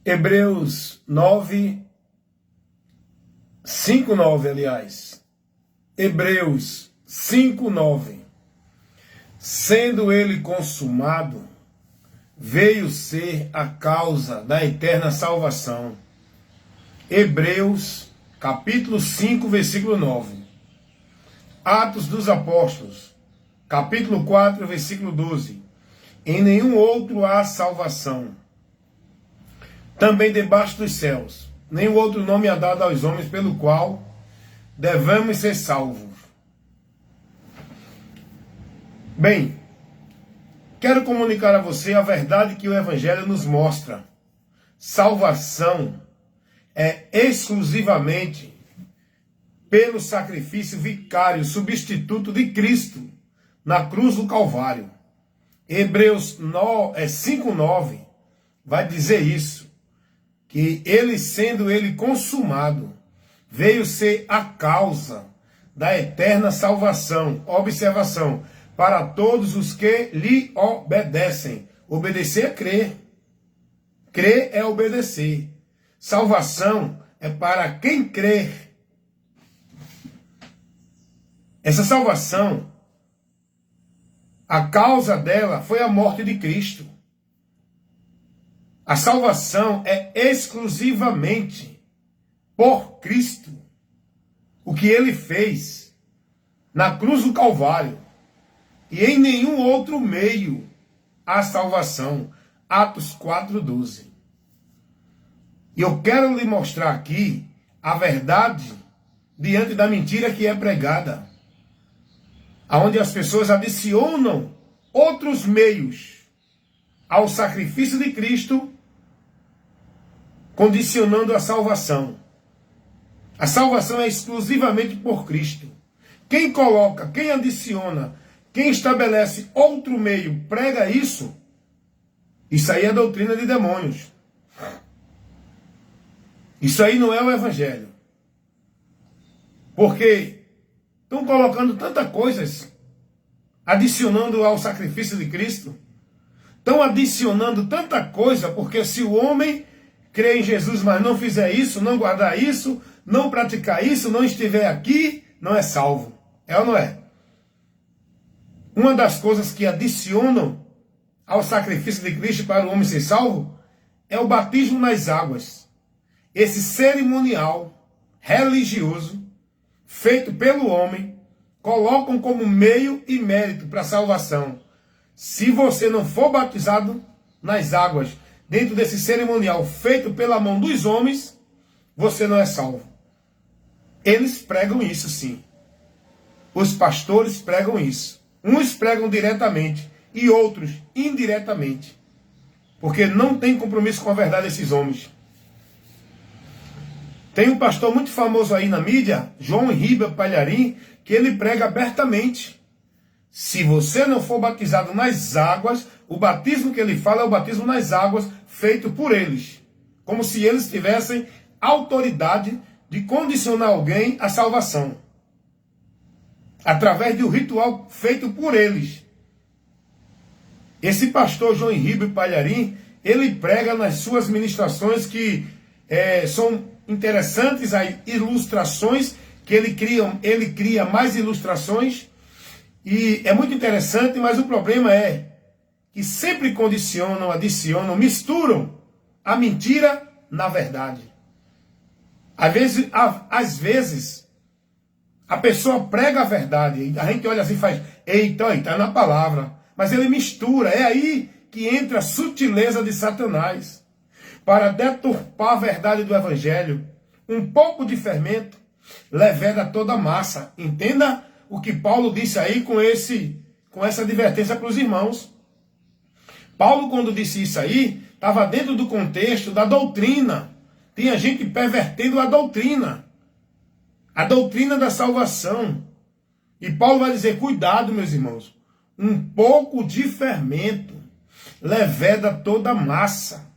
Hebreus 9, 5:9, aliás. Hebreus 5:9. Sendo ele consumado, veio ser a causa da eterna salvação. Hebreus, capítulo 5, versículo 9. Atos dos Apóstolos, capítulo 4, versículo 12. Em nenhum outro há salvação, também debaixo dos céus, nenhum outro nome é dado aos homens pelo qual devemos ser salvos. Bem, quero comunicar a você a verdade que o Evangelho nos mostra. Salvação é exclusivamente pelo sacrifício vicário, substituto de Cristo na cruz do Calvário. Hebreus 5:9 vai dizer isso, que ele, sendo ele consumado, veio ser a causa da eterna salvação. Observação, para todos os que lhe obedecem. Obedecer é crer. Crer é obedecer. Salvação é para quem crer. Essa salvação, a causa dela foi a morte de Cristo. A salvação é exclusivamente por Cristo. O que ele fez na cruz do Calvário. E em nenhum outro meio há salvação. Atos 4:12. E eu quero lhe mostrar aqui a verdade diante da mentira que é pregada, onde as pessoas adicionam outros meios ao sacrifício de Cristo, condicionando a salvação. A salvação é exclusivamente por Cristo. Quem coloca, quem adiciona, quem estabelece outro meio, prega isso aí é doutrina de demônios. Isso aí não é o Evangelho. Porque estão colocando tantas coisas, adicionando ao sacrifício de Cristo. Estão adicionando tanta coisa, porque se o homem crê em Jesus, mas não fizer isso, não guardar isso, não praticar isso, não estiver aqui, não é salvo. É ou não é? Uma das coisas que adicionam ao sacrifício de Cristo para o homem ser salvo é o batismo nas águas. Esse cerimonial religioso feito pelo homem, colocam como meio e mérito para a salvação. Se você não for batizado nas águas, dentro desse cerimonial feito pela mão dos homens, você não é salvo. Eles pregam isso, sim. Os pastores pregam isso. Uns pregam diretamente e outros indiretamente. Porque não tem compromisso com a verdade esses homens. Tem um pastor muito famoso aí na mídia, João Riba Palharim, que ele prega abertamente. Se você não for batizado nas águas, o batismo que ele fala é o batismo nas águas feito por eles. Como se eles tivessem autoridade de condicionar alguém à salvação. Através de um ritual feito por eles. Esse pastor João Riba Palharim, ele prega nas suas ministrações que são interessantes, as ilustrações que ele cria mais ilustrações, e é muito interessante, mas o problema é que sempre condicionam, adicionam, misturam a mentira na verdade. Às vezes a pessoa prega a verdade, e a gente olha assim e faz, eita, está na palavra, mas ele mistura, é aí que entra a sutileza de Satanás. Para deturpar a verdade do Evangelho, um pouco de fermento leveda toda a massa. Entenda o que Paulo disse aí com essa advertência para os irmãos. Paulo, quando disse isso aí, estava dentro do contexto da doutrina. Tinha gente pervertendo a doutrina da salvação. E Paulo vai dizer, cuidado, meus irmãos, um pouco de fermento leveda toda a massa.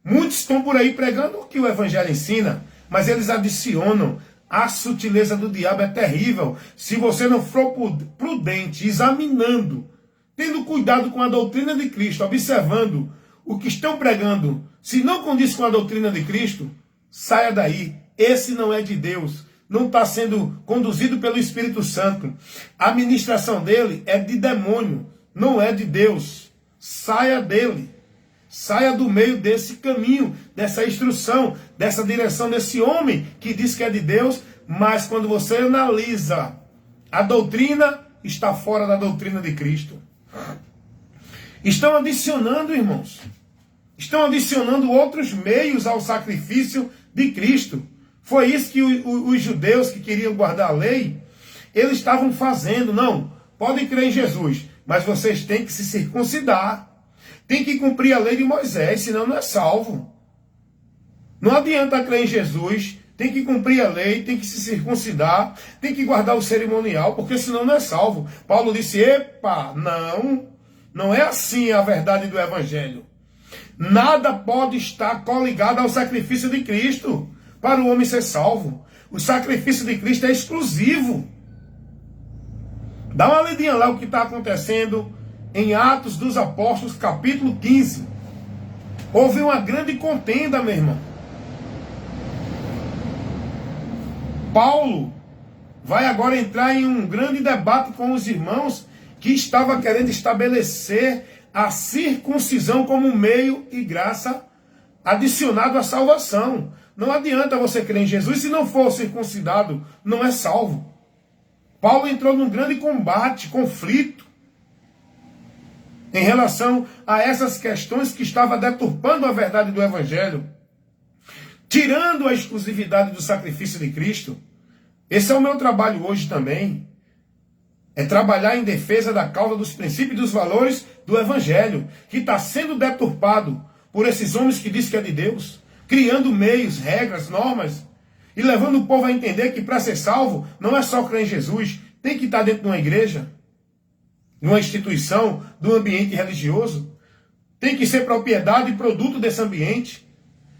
Muitos estão por aí pregando o que o Evangelho ensina, mas eles adicionam. A sutileza do diabo é terrível. Se você não for prudente, examinando, tendo cuidado com a doutrina de Cristo, observando o que estão pregando, se não condiz com a doutrina de Cristo, saia daí. Esse não é de Deus. Não está sendo conduzido pelo Espírito Santo. A ministração dele é de demônio, não é de Deus. Saia dele. Saia do meio desse caminho, dessa instrução, dessa direção desse homem que diz que é de Deus, mas quando você analisa a doutrina, está fora da doutrina de Cristo. Estão adicionando, irmãos. Estão adicionando outros meios ao sacrifício de Cristo. Foi isso que os judeus que queriam guardar a lei, eles estavam fazendo. Não, podem crer em Jesus, mas vocês têm que se circuncidar. Tem que cumprir a lei de Moisés, senão não é salvo. Não adianta crer em Jesus, tem que cumprir a lei, tem que se circuncidar, tem que guardar o cerimonial, porque senão não é salvo. Paulo disse, epa, não é assim a verdade do Evangelho. Nada pode estar coligado ao sacrifício de Cristo para o homem ser salvo. O sacrifício de Cristo é exclusivo. Dá uma lidinha lá o que está acontecendo em Atos dos Apóstolos, capítulo 15. Houve uma grande contenda, meu irmão. Paulo vai agora entrar em um grande debate com os irmãos que estava querendo estabelecer a circuncisão como meio e graça adicionado à salvação. Não adianta você crer em Jesus se não for circuncidado, não é salvo. Paulo entrou num grande combate, conflito, em relação a essas questões que estavam deturpando a verdade do Evangelho, tirando a exclusividade do sacrifício de Cristo. Esse é o meu trabalho hoje também. É trabalhar em defesa da causa dos princípios e dos valores do Evangelho, que está sendo deturpado por esses homens que dizem que é de Deus, criando meios, regras, normas, e levando o povo a entender que para ser salvo não é só crer em Jesus, tem que estar dentro de uma igreja, de uma instituição, de um ambiente religioso, tem que ser propriedade e produto desse ambiente,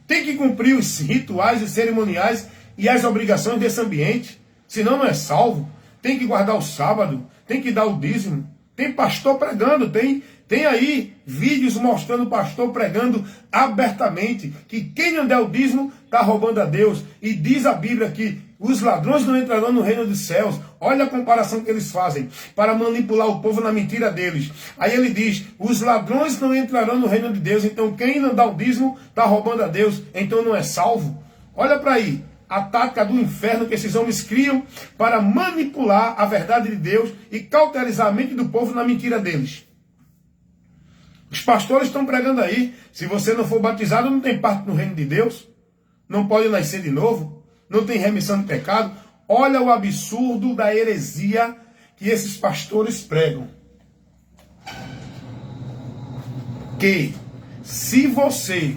tem que cumprir os rituais e cerimoniais e as obrigações desse ambiente, senão não é salvo. Tem que guardar o sábado, tem que dar o dízimo. Tem pastor pregando, tem aí vídeos mostrando o pastor pregando abertamente que quem não der o dízimo está roubando a Deus. E diz a Bíblia que os ladrões não entrarão no reino dos céus. Olha a comparação que eles fazem para manipular o povo na mentira deles. Aí ele diz, os ladrões não entrarão no reino de Deus, então quem não dá o dízimo está roubando a Deus, então não é salvo. Olha para aí. A tática do inferno que esses homens criam para manipular a verdade de Deus e cauterizar a mente do povo na mentira deles. Os pastores estão pregando aí, se você não for batizado, não tem parte no reino de Deus, não pode nascer de novo, não tem remissão de pecado. Olha o absurdo da heresia que esses pastores pregam. Que se você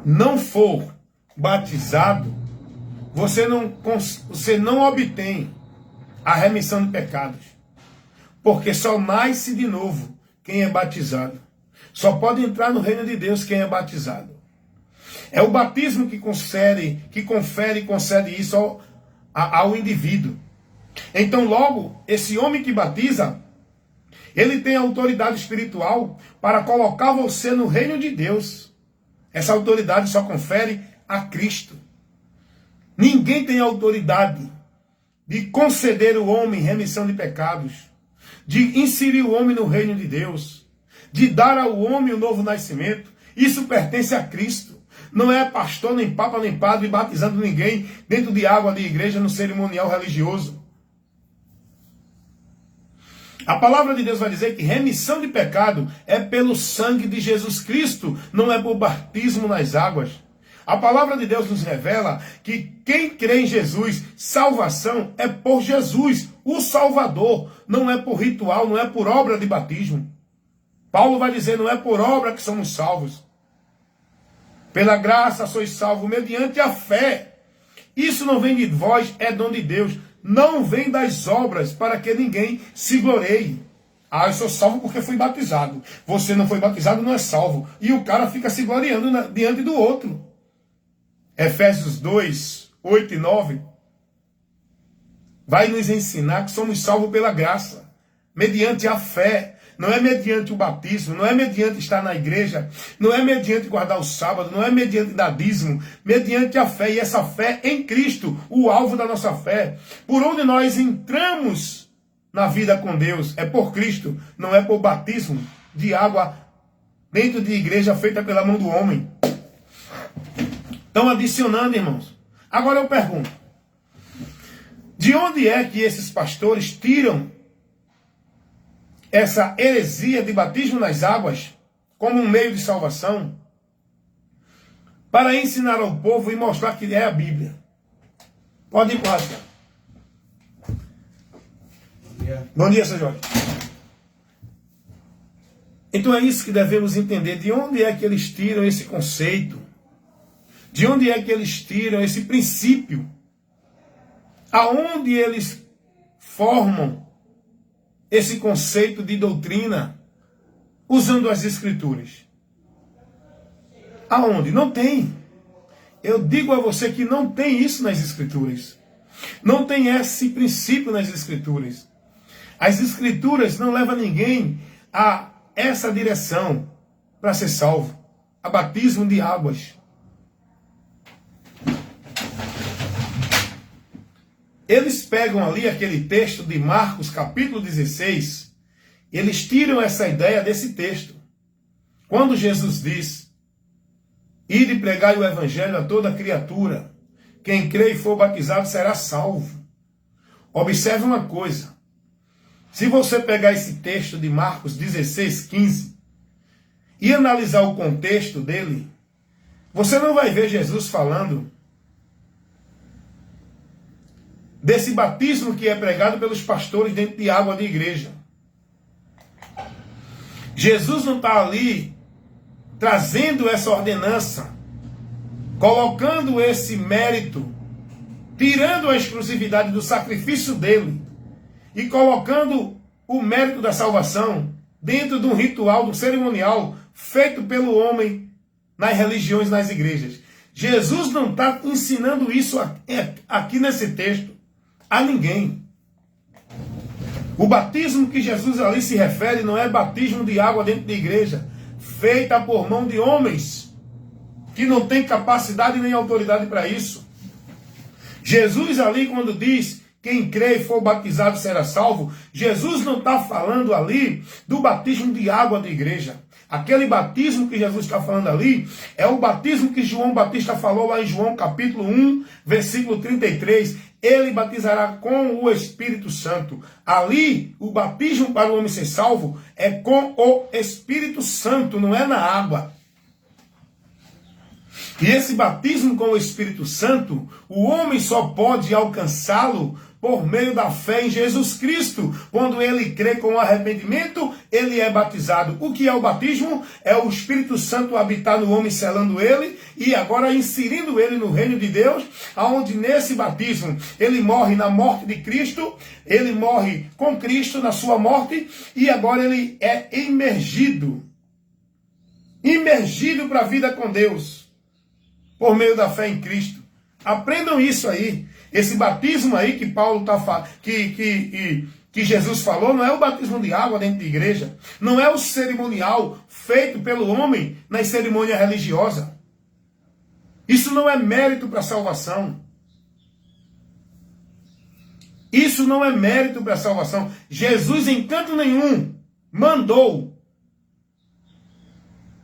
não for batizado, você não obtém a remissão de pecados. Porque só nasce de novo quem é batizado. Só pode entrar no reino de Deus quem é batizado. É o batismo que confere e concede isso ao indivíduo. Então logo, esse homem que batiza, ele tem autoridade espiritual para colocar você no reino de Deus. Essa autoridade só confere a Cristo. Ninguém tem autoridade de conceder ao homem remissão de pecados, de inserir o homem no reino de Deus, de dar ao homem o novo nascimento. Isso pertence a Cristo. Não é pastor, nem papa, nem padre batizando ninguém dentro de água de igreja no cerimonial religioso. A palavra de Deus vai dizer que remissão de pecado é pelo sangue de Jesus Cristo, não é por batismo nas águas. A palavra de Deus nos revela que quem crê em Jesus, salvação é por Jesus, o Salvador. Não é por ritual, não é por obra de batismo. Paulo vai dizer, não é por obra que somos salvos. Pela graça sois salvos mediante a fé. Isso não vem de vós, é dom de Deus. Não vem das obras para que ninguém se glorie. Ah, eu sou salvo porque fui batizado. Você não foi batizado, não é salvo. E o cara fica se gloriando diante do outro. Efésios 2, 8 e 9, vai nos ensinar que somos salvos pela graça, mediante a fé. não é mediante o batismo, não é mediante estar na igreja, não é mediante guardar o sábado, não é mediante dar dízimo, mediante a fé, e essa fé em Cristo, o alvo da nossa fé, por onde nós entramos na vida com Deus, é por Cristo, não é por batismo de água dentro de igreja feita pela mão do homem. Estão adicionando, irmãos. Agora eu pergunto, de onde é que esses pastores tiram essa heresia de batismo nas águas como um meio de salvação para ensinar ao povo e mostrar que é a Bíblia? Pode ir, Pastor. Bom dia, Sr. Jorge. Então é isso que devemos entender. De onde é que eles tiram esse conceito? De onde é que eles tiram esse princípio? Aonde eles formam esse conceito de doutrina usando as Escrituras? Aonde? Não tem. Eu digo a você que não tem isso nas Escrituras. Não tem esse princípio nas Escrituras. As Escrituras não levam ninguém a essa direção para ser salvo. A batismo de águas. Eles pegam ali aquele texto de Marcos, capítulo 16, e eles tiram essa ideia desse texto. Quando Jesus diz, ide e pregai o evangelho a toda criatura, quem crê e for batizado será salvo. Observe uma coisa, se você pegar esse texto de Marcos 16, 15, e analisar o contexto dele, você não vai ver Jesus falando desse batismo que é pregado pelos pastores dentro de água de igreja. Jesus não está ali trazendo essa ordenança, colocando esse mérito, tirando a exclusividade do sacrifício dele e colocando o mérito da salvação dentro de um ritual, do cerimonial feito pelo homem nas religiões, nas igrejas. Jesus não está ensinando isso aqui nesse texto a ninguém. O batismo que Jesus ali se refere não é batismo de água dentro da igreja, feita por mão de homens que não tem capacidade nem autoridade para isso. Jesus ali, quando diz quem crê e for batizado será salvo, Jesus não está falando ali do batismo de água da igreja. Aquele batismo que Jesus está falando ali é o batismo que João Batista falou lá em João capítulo 1, versículo 33. Ele batizará com o Espírito Santo. Ali, o batismo para o homem ser salvo é com o Espírito Santo, não é na água. E esse batismo com o Espírito Santo, o homem só pode alcançá-lo por meio da fé em Jesus Cristo. Quando ele crê com arrependimento, ele é batizado. O que é o batismo? É o Espírito Santo habitar no homem, selando ele, e agora inserindo ele no reino de Deus, aonde nesse batismo ele morre na morte de Cristo, ele morre com Cristo na sua morte, e agora ele é imergido para a vida com Deus, por meio da fé em Cristo. Aprendam isso aí. Esse batismo aí que Paulo que Jesus falou, não é o batismo de água dentro de igreja. Não é o cerimonial feito pelo homem nas cerimônias religiosas. Isso não é mérito para a salvação. Isso não é mérito para a salvação. Jesus em canto nenhum mandou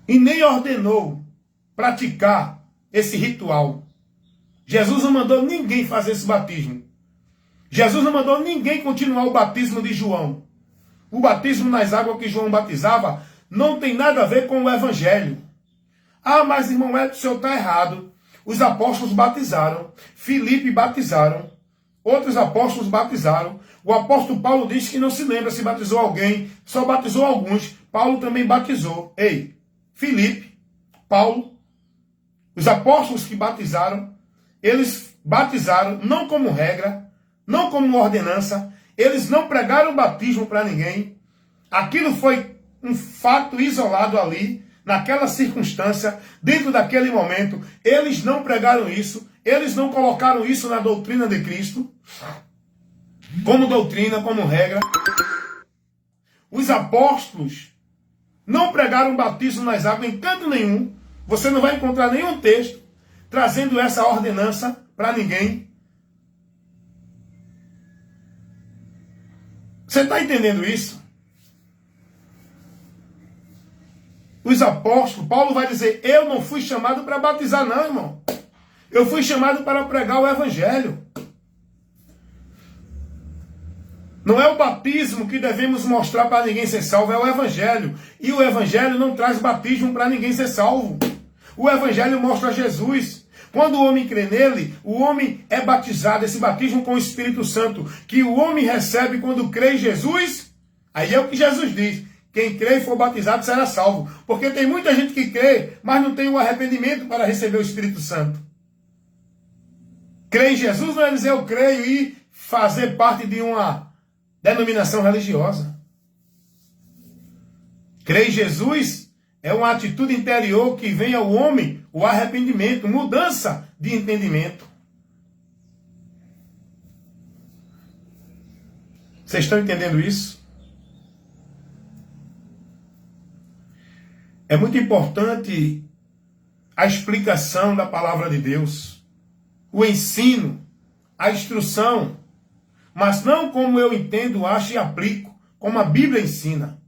e nem ordenou praticar esse ritual. Jesus não mandou ninguém fazer esse batismo. Jesus não mandou ninguém continuar o batismo de João. O batismo nas águas que João batizava não tem nada a ver com o evangelho. Ah, mas irmão Edson, o senhor está errado. Os apóstolos batizaram, Filipe batizaram, outros apóstolos batizaram. O apóstolo Paulo diz que não se lembra se batizou alguém, só batizou alguns. Paulo também batizou. Ei, Filipe, Paulo, os apóstolos que batizaram, eles batizaram não como regra, não como ordenança, eles não pregaram batismo para ninguém. Aquilo foi um fato isolado ali, naquela circunstância, dentro daquele momento. Eles não pregaram isso, eles não colocaram isso na doutrina de Cristo, como doutrina, como regra. os apóstolos não pregaram batismo nas águas em canto nenhum. Você não vai encontrar nenhum texto trazendo essa ordenança para ninguém. Você está entendendo isso? Os apóstolos, Paulo vai dizer, eu não fui chamado para batizar não, irmão. Eu fui chamado para pregar o evangelho. Não é o batismo que devemos mostrar para ninguém ser salvo, é o evangelho. E o evangelho não traz batismo para ninguém ser salvo. O evangelho mostra Jesus. Quando o homem crê nele, o homem é batizado, esse batismo com o Espírito Santo, que o homem recebe quando crê em Jesus. Aí é o que Jesus diz. Quem crê e for batizado será salvo. Porque tem muita gente que crê, mas não tem o arrependimento para receber o Espírito Santo. Crer em Jesus não é dizer eu creio e fazer parte de uma denominação religiosa. Crer em Jesus é uma atitude interior que vem ao homem, o arrependimento, mudança de entendimento. Vocês estão entendendo isso? É muito importante a explicação da palavra de Deus, o ensino, a instrução, mas não como eu entendo, acho e aplico, como a Bíblia ensina.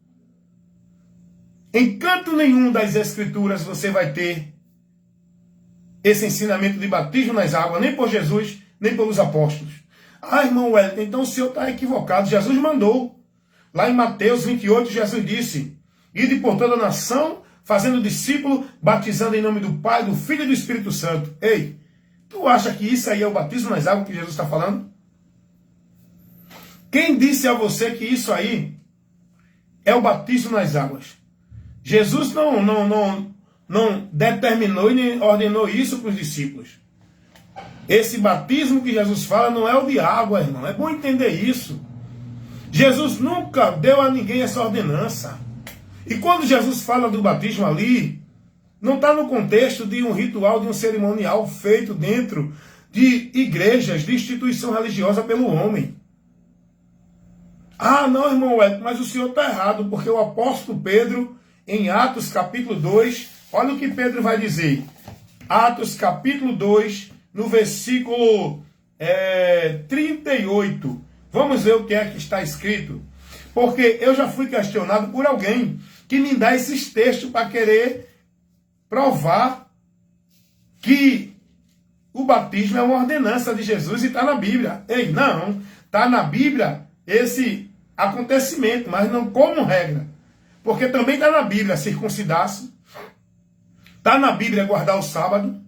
Em canto nenhum das Escrituras você vai ter esse ensinamento de batismo nas águas, nem por Jesus, nem pelos apóstolos. Ah, irmão Wellington, então o senhor está equivocado. Jesus mandou. Lá em Mateus 28, Jesus disse, ide por toda a nação, fazendo discípulo, batizando em nome do Pai, do Filho e do Espírito Santo. Ei, tu acha que isso aí é o batismo nas águas que Jesus está falando? Quem disse a você que isso aí é o batismo nas águas? Jesus não determinou e nem ordenou isso para os discípulos. Esse batismo que Jesus fala não é o de água, irmão. É bom entender isso. Jesus nunca deu a ninguém essa ordenança. E quando Jesus fala do batismo ali, não está no contexto de um ritual, de um cerimonial feito dentro de igrejas, de instituição religiosa pelo homem. Ah, não, irmão Edson, mas o senhor está errado, porque o apóstolo Pedro, em Atos capítulo 2, olha o que Pedro vai dizer. Atos capítulo 2, no versículo 38. Vamos ver o que é que está escrito. Porque eu já fui questionado por alguém que me dá esses textos para querer provar que o batismo é uma ordenança de Jesus e está na Bíblia. Ei, não, está na Bíblia esse acontecimento, mas não como regra. Porque também está na Bíblia circuncidar-se, está na Bíblia guardar o sábado,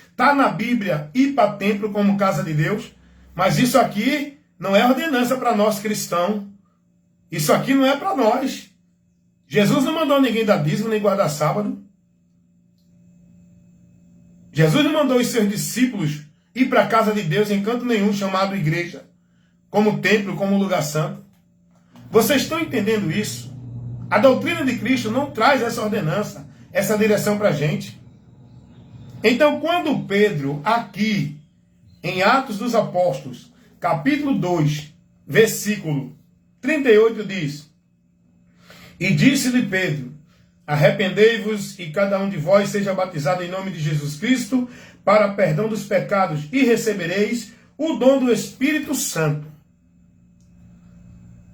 está na Bíblia ir para templo como casa de Deus, mas isso aqui não é ordenança para nós cristãos. Isso aqui não é para nós. Jesus não mandou ninguém dar dízimo nem guardar sábado. Jesus não mandou os seus discípulos ir para a casa de Deus em canto nenhum chamado igreja, como templo, como lugar santo. Vocês estão entendendo isso? A doutrina de Cristo não traz essa ordenança, essa direção para a gente. Então, quando Pedro, aqui, em Atos dos Apóstolos, capítulo 2, versículo 38, diz, e disse-lhe Pedro, arrependei-vos e cada um de vós seja batizado em nome de Jesus Cristo para perdão dos pecados e recebereis o dom do Espírito Santo.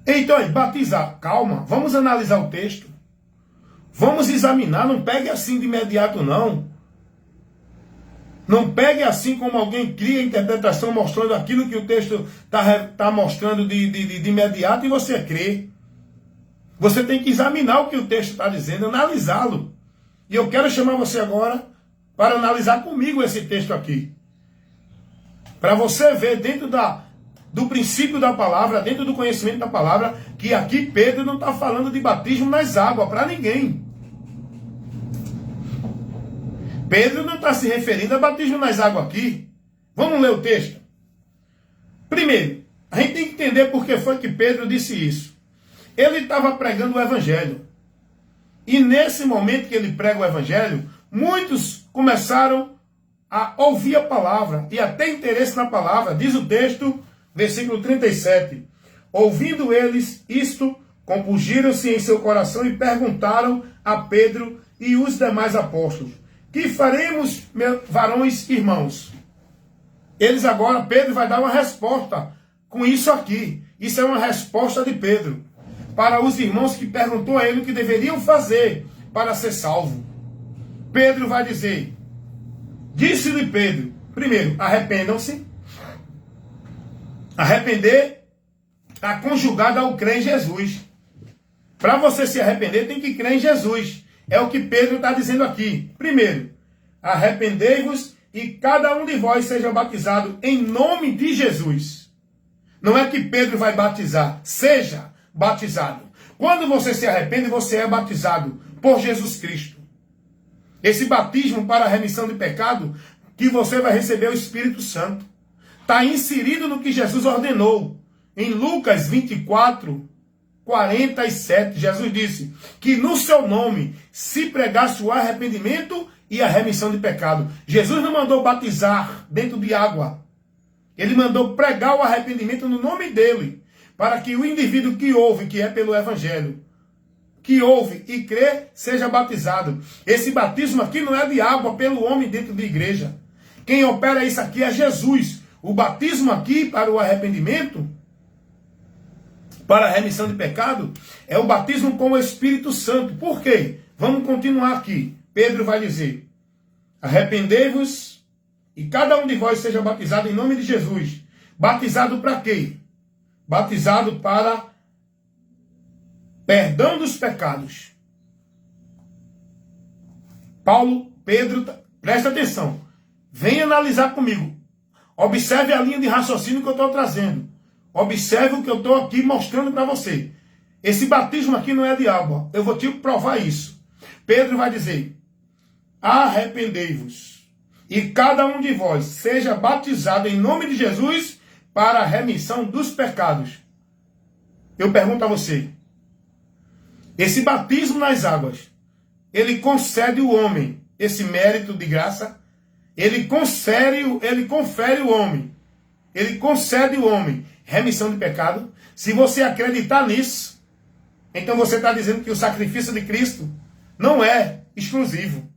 Então, batizar, calma, vamos analisar o texto. Vamos examinar, não pegue assim de imediato não. Não pegue assim como alguém cria a interpretação mostrando aquilo que o texto está mostrando de imediato e você crê. Você tem que examinar o que o texto está dizendo, analisá-lo. E eu quero chamar você agora para analisar comigo esse texto aqui. Para você ver dentro do princípio da palavra, dentro do conhecimento da palavra, que aqui Pedro não está falando de batismo nas águas para ninguém. Pedro não está se referindo a batismo nas águas aqui. Vamos ler o texto. Primeiro, a gente tem que entender por que foi que Pedro disse isso. Ele estava pregando o evangelho. E nesse momento que ele prega o evangelho, muitos começaram a ouvir a palavra e a ter interesse na palavra. Diz o texto, versículo 37. Ouvindo eles isto, compungiram-se em seu coração e perguntaram a Pedro e os demais apóstolos: que faremos, varões irmãos? Eles agora, Pedro vai dar uma resposta com isso aqui. Isso é uma resposta de Pedro para os irmãos que perguntou a ele o que deveriam fazer para ser salvo. Pedro vai dizer: disse-lhe Pedro, primeiro, arrependam-se. Arrepender está conjugado ao crer em Jesus. Para você se arrepender, tem que crer em Jesus. É o que Pedro está dizendo aqui. Primeiro, arrependei-vos e cada um de vós seja batizado em nome de Jesus. Não é que Pedro vai batizar, seja batizado. Quando você se arrepende, você é batizado por Jesus Cristo. Esse batismo para a remissão de pecado, que você vai receber o Espírito Santo, está inserido no que Jesus ordenou. Em Lucas 24, 47, Jesus disse que no seu nome se pregasse o arrependimento e a remissão de pecado. Jesus não mandou batizar dentro de água. Ele mandou pregar o arrependimento no nome dele, para que o indivíduo que ouve, que é pelo Evangelho, que ouve e crê, seja batizado. Esse batismo aqui não é de água pelo homem dentro da igreja. Quem opera isso aqui é Jesus. O batismo aqui para o arrependimento, para a remissão de pecado, é o batismo com o Espírito Santo. Por quê? Vamos continuar aqui. Pedro vai dizer: arrependei-vos e cada um de vós seja batizado em nome de Jesus. Batizado para quê? Batizado para perdão dos pecados. Pedro, presta atenção. Vem analisar comigo. Observe a linha de raciocínio que eu estou trazendo. Observe o que eu estou aqui mostrando para você. Esse batismo aqui não é de água. Eu vou te provar isso. Pedro vai dizer: arrependei-vos e cada um de vós seja batizado em nome de Jesus para a remissão dos pecados. Eu pergunto a você: esse batismo nas águas, ele concede ao homem esse mérito de graça? Ele confere o homem. Ele concede ao homem remissão de pecado? Se você acreditar nisso, então você está dizendo que o sacrifício de Cristo não é exclusivo.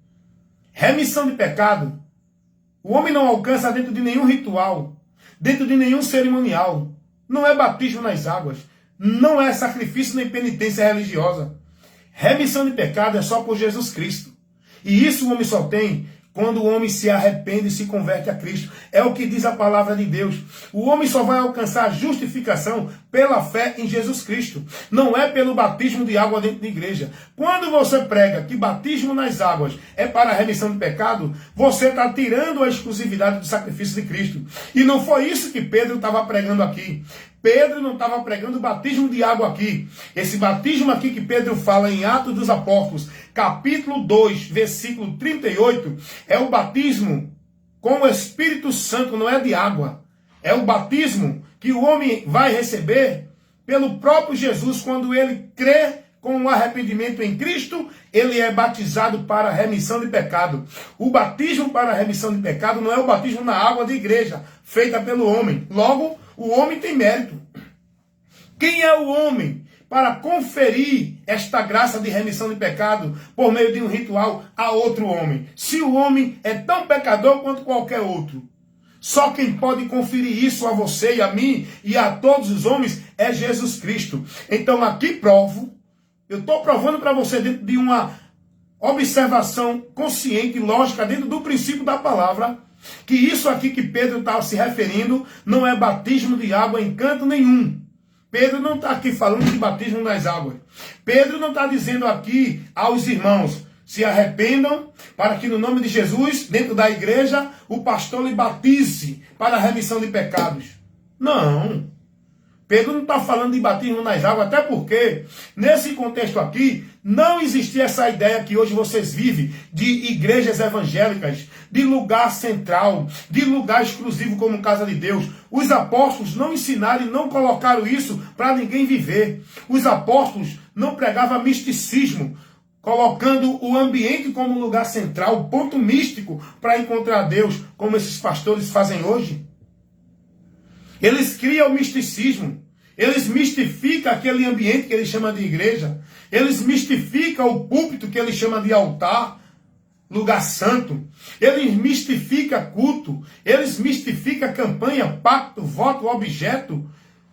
Remissão de pecado, o homem não alcança dentro de nenhum ritual, dentro de nenhum cerimonial. Não é batismo nas águas, não é sacrifício nem penitência religiosa. Remissão de pecado é só por Jesus Cristo. E isso o homem só tem quando o homem se arrepende e se converte a Cristo. É o que diz a palavra de Deus. O homem só vai alcançar a justificação pela fé em Jesus Cristo. Não é pelo batismo de água dentro da igreja. Quando você prega que batismo nas águas é para a remissão de pecado, você está tirando a exclusividade do sacrifício de Cristo. E não foi isso que Pedro estava pregando aqui. Pedro não estava pregando o batismo de água aqui. Esse batismo aqui que Pedro fala em Atos dos Apóstolos, capítulo 2, versículo 38, é o batismo com o Espírito Santo, não é de água. É o batismo que o homem vai receber pelo próprio Jesus. Quando ele crê com o arrependimento em Cristo, ele é batizado para a remissão de pecado. O batismo para a remissão de pecado não é o batismo na água da igreja, feita pelo homem. Logo, o homem tem mérito. Quem é o homem para conferir esta graça de remissão de pecado por meio de um ritual a outro homem? Se o homem é tão pecador quanto qualquer outro. Só quem pode conferir isso a você e a mim e a todos os homens é Jesus Cristo. Então aqui eu estou provando para você dentro de uma observação consciente e lógica, dentro do princípio da palavra, que isso aqui que Pedro está se referindo não é batismo de água em canto nenhum. Pedro não está aqui falando de batismo nas águas. Pedro não está dizendo aqui aos irmãos: se arrependam para que no nome de Jesus, dentro da igreja, o pastor lhe batize para a remissão de pecados. Não. Pedro não está falando de batismo nas águas, até porque, nesse contexto aqui, não existia essa ideia que hoje vocês vivem de igrejas evangélicas, de lugar central, de lugar exclusivo como casa de Deus. Os apóstolos não ensinaram e não colocaram isso para ninguém viver. Os apóstolos não pregavam misticismo, colocando o ambiente como lugar central, ponto místico para encontrar Deus, como esses pastores fazem hoje. Eles criam o misticismo. Eles mistificam aquele ambiente que ele chama de igreja. Eles mistificam o púlpito que ele chama de altar, lugar santo. Eles mistificam culto. Eles mistificam campanha, pacto, voto, objeto.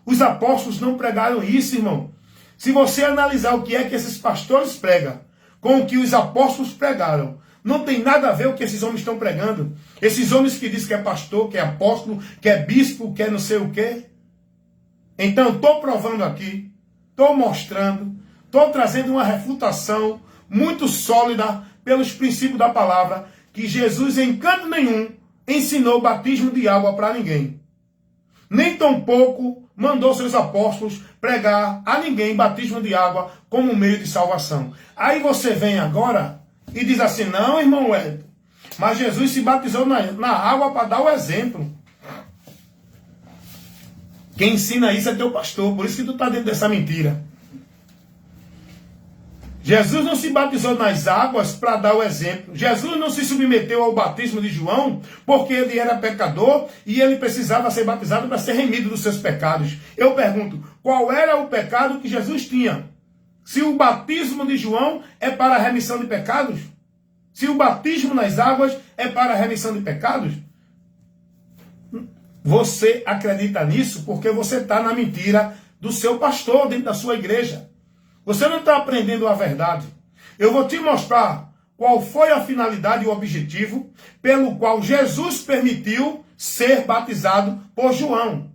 Os apóstolos não pregaram isso, irmão. Se você analisar o que é que esses pastores pregam com o que os apóstolos pregaram, não tem nada a ver o que esses homens estão pregando. Esses homens que dizem que é pastor, que é apóstolo, que é bispo, que é não sei o quê. Então, estou provando aqui, estou mostrando, estou trazendo uma refutação muito sólida pelos princípios da palavra, que Jesus em canto nenhum ensinou o batismo de água para ninguém. Nem tampouco mandou seus apóstolos pregar a ninguém batismo de água como meio de salvação. Aí você vem agora e diz assim, não, irmão Wellington, mas Jesus se batizou na água para dar o exemplo. Quem ensina isso é teu pastor, por isso que tu está dentro dessa mentira. Jesus não se batizou nas águas para dar o exemplo. Jesus não se submeteu ao batismo de João porque ele era pecador e ele precisava ser batizado para ser remido dos seus pecados. Eu pergunto, qual era o pecado que Jesus tinha? Se o batismo de João é para a remissão de pecados? Se o batismo nas águas é para a remissão de pecados? Você acredita nisso porque você está na mentira do seu pastor dentro da sua igreja. Você não está aprendendo a verdade. Eu vou te mostrar qual foi a finalidade e o objetivo pelo qual Jesus permitiu ser batizado por João.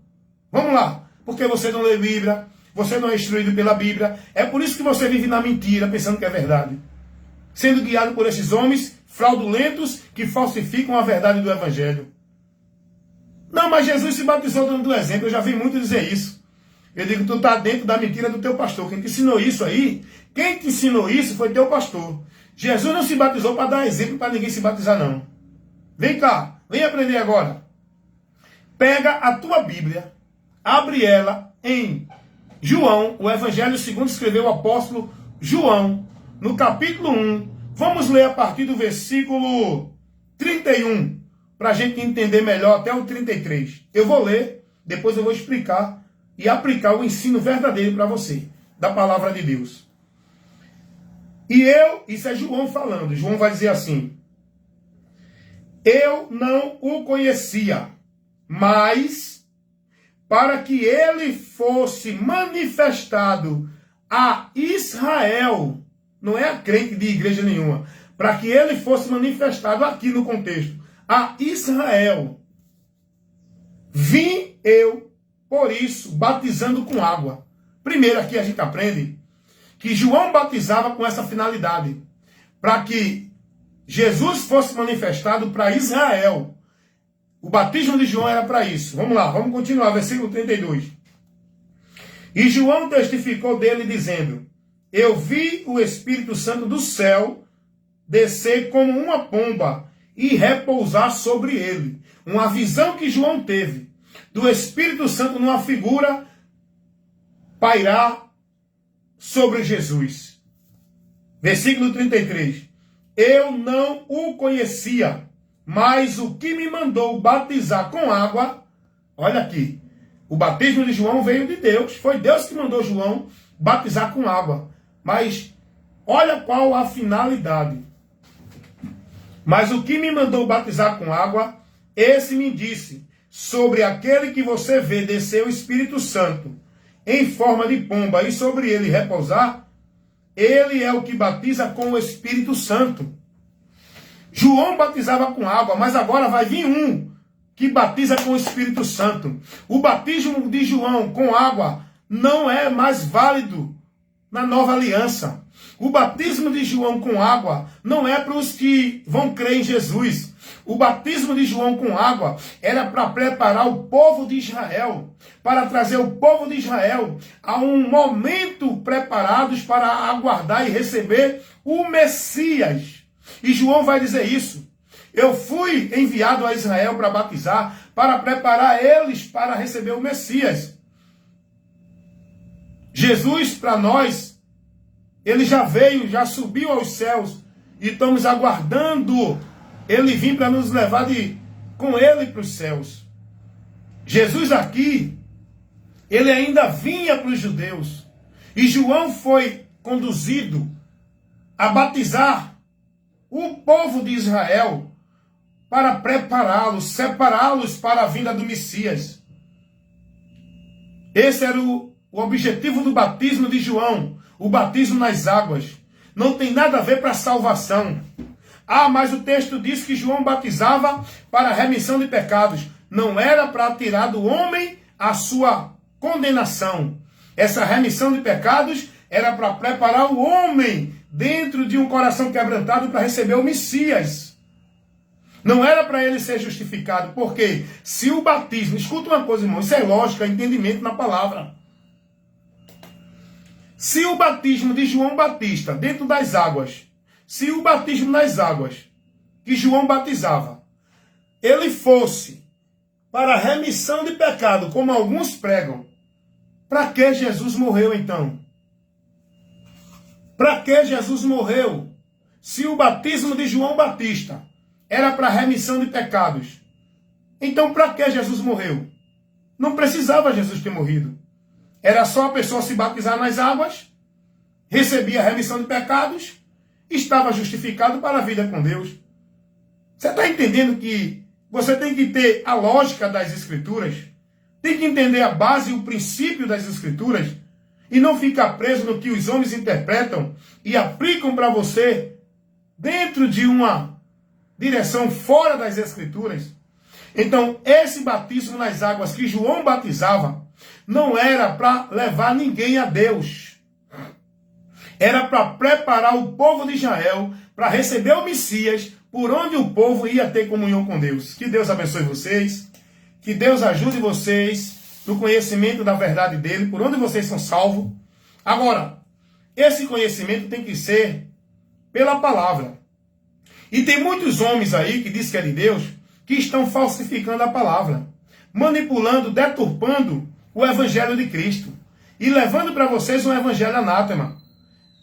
Vamos lá. Porque você não lê Bíblia, você não é instruído pela Bíblia. É por isso que você vive na mentira, pensando que é verdade. Sendo guiado por esses homens fraudulentos que falsificam a verdade do Evangelho. Não, mas Jesus se batizou dando o exemplo. Eu já vi muito dizer isso. Eu digo, tu está dentro da mentira do teu pastor. Quem te ensinou isso aí, quem te ensinou isso foi teu pastor. Jesus não se batizou para dar exemplo para ninguém se batizar, não. Vem cá, vem aprender agora. Pega a tua Bíblia, abre ela em João, o Evangelho segundo escreveu o apóstolo João, no capítulo 1. Vamos ler a partir do versículo 31, para a gente entender melhor até o 33. Eu vou ler, depois eu vou explicar e aplicar o ensino verdadeiro para você, da palavra de Deus. Isso é João falando, João vai dizer assim, eu não o conhecia, mas para que ele fosse manifestado a Israel, não é a crente de igreja nenhuma, para que ele fosse manifestado aqui no contexto, a Israel, vim eu, por isso, batizando com água. Primeiro aqui a gente aprende que João batizava com essa finalidade, para que Jesus fosse manifestado para Israel. O batismo de João era para isso. Vamos lá, vamos continuar, versículo 32. E João testificou dele dizendo, eu vi o Espírito Santo do céu descer como uma pomba e repousar sobre ele. Uma visão que João teve do Espírito Santo numa figura pairar sobre Jesus. Versículo 33. Eu não o conhecia, mas o que me mandou batizar com água, olha aqui, o batismo de João veio de Deus, foi Deus que mandou João batizar com água. Mas olha qual a finalidade. Mas o que me mandou batizar com água, esse me disse, sobre aquele que você vê descer o Espírito Santo em forma de pomba e sobre ele repousar, ele é o que batiza com o Espírito Santo. João batizava com água, mas agora vai vir um que batiza com o Espírito Santo. O batismo de João com água não é mais válido na nova aliança. O batismo de João com água não é para os que vão crer em Jesus. O batismo de João com água era para preparar o povo de Israel, para trazer o povo de Israel a um momento preparados para aguardar e receber o Messias. E João vai dizer isso. Eu fui enviado a Israel para batizar, para preparar eles para receber o Messias. Jesus, para nós, ele já veio, já subiu aos céus e estamos aguardando ele vir para nos levar com ele para os céus. Jesus aqui, ele ainda vinha para os judeus. E João foi conduzido a batizar o povo de Israel para prepará-los, separá-los para a vinda do Messias. Esse era o objetivo do batismo de João, o batismo nas águas. Não tem nada a ver para a salvação. Ah, mas o texto diz que João batizava para a remissão de pecados. Não era para tirar do homem a sua condenação. Essa remissão de pecados era para preparar o homem dentro de um coração quebrantado para receber o Messias. Não era para ele ser justificado, porque se o batismo... Escuta uma coisa, irmão, isso é lógica, entendimento na palavra. Se o batismo de João Batista, dentro das águas, se o batismo nas águas que João batizava, ele fosse para a remissão de pecado, como alguns pregam, para que Jesus morreu então? Para que Jesus morreu? Se o batismo de João Batista era para remissão de pecados, então para que Jesus morreu? Não precisava Jesus ter morrido. Era só a pessoa se batizar nas águas, recebia a remissão de pecados, estava justificado para a vida com Deus. Você está entendendo que você tem que ter a lógica das Escrituras? Tem que entender a base e o princípio das Escrituras e não ficar preso no que os homens interpretam e aplicam para você dentro de uma direção fora das Escrituras. Então, esse batismo nas águas que João batizava não era para levar ninguém a Deus. Era para preparar o povo de Israel para receber o Messias, por onde o povo ia ter comunhão com Deus. Que Deus abençoe vocês. Que Deus ajude vocês no conhecimento da verdade dele, por onde vocês são salvos. Agora, esse conhecimento tem que ser pela palavra. E tem muitos homens aí que dizem que é de Deus, que estão falsificando a palavra, manipulando, deturpando o evangelho de Cristo e levando para vocês um evangelho anátema,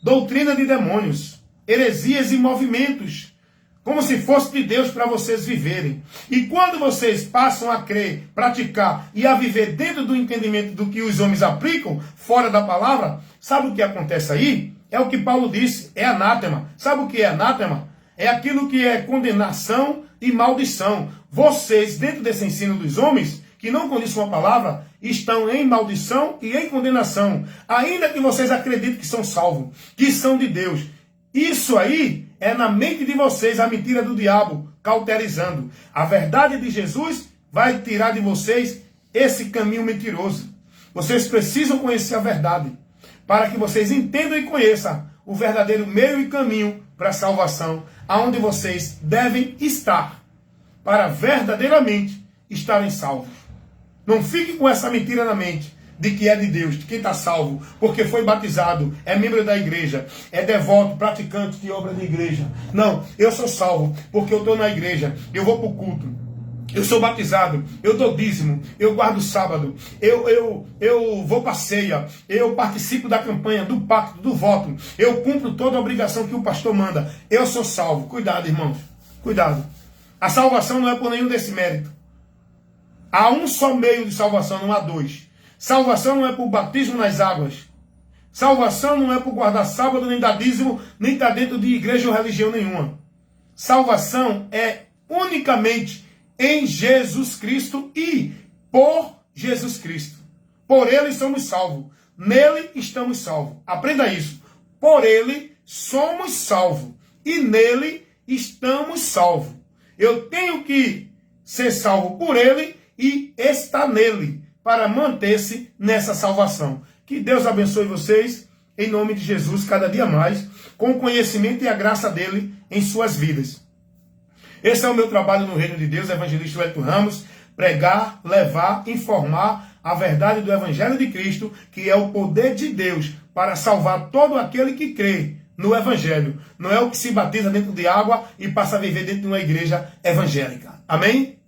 doutrina de demônios, heresias e movimentos, como se fosse de Deus para vocês viverem. E quando vocês passam a crer, praticar e a viver dentro do entendimento do que os homens aplicam, fora da palavra, sabe o que acontece aí? É o que Paulo disse, é anátema. Sabe o que é anátema? É aquilo que é condenação e maldição. Vocês, dentro desse ensino dos homens, que não conhecem a palavra, estão em maldição e em condenação. Ainda que vocês acreditem que são salvos, que são de Deus. Isso aí é na mente de vocês a mentira do diabo, cauterizando. A verdade de Jesus vai tirar de vocês esse caminho mentiroso. Vocês precisam conhecer a verdade, para que vocês entendam e conheçam o verdadeiro meio e caminho para a salvação, aonde vocês devem estar, para verdadeiramente estarem salvos. Não fique com essa mentira na mente, de que é de Deus, de quem está salvo, porque foi batizado, é membro da igreja, é devoto, praticante de obra de igreja. Não, eu sou salvo, porque eu estou na igreja, eu vou para o culto, eu sou batizado, eu dou dízimo, eu guardo o sábado, eu vou para a ceia, eu participo da campanha, do pacto, do voto, eu cumpro toda a obrigação que o pastor manda, eu sou salvo. Cuidado, irmãos, cuidado. A salvação não é por nenhum desse mérito. Há um só meio de salvação, não há dois. Salvação não é por batismo nas águas. Salvação não é por guardar sábado, nem dar dízimo, nem estar dentro de igreja ou religião nenhuma. Salvação é unicamente em Jesus Cristo e por Jesus Cristo. Por Ele somos salvos. Nele estamos salvos. Aprenda isso. Por Ele somos salvos. E nele estamos salvos. Eu tenho que ser salvo por Ele e estar nele, para manter-se nessa salvação. Que Deus abençoe vocês, em nome de Jesus, cada dia mais, com o conhecimento e a graça dele em suas vidas. Esse é o meu trabalho no Reino de Deus, evangelista Wellington Ramos, pregar, levar, informar a verdade do Evangelho de Cristo, que é o poder de Deus para salvar todo aquele que crê no Evangelho. Não é o que se batiza dentro de água e passa a viver dentro de uma igreja evangélica. Amém?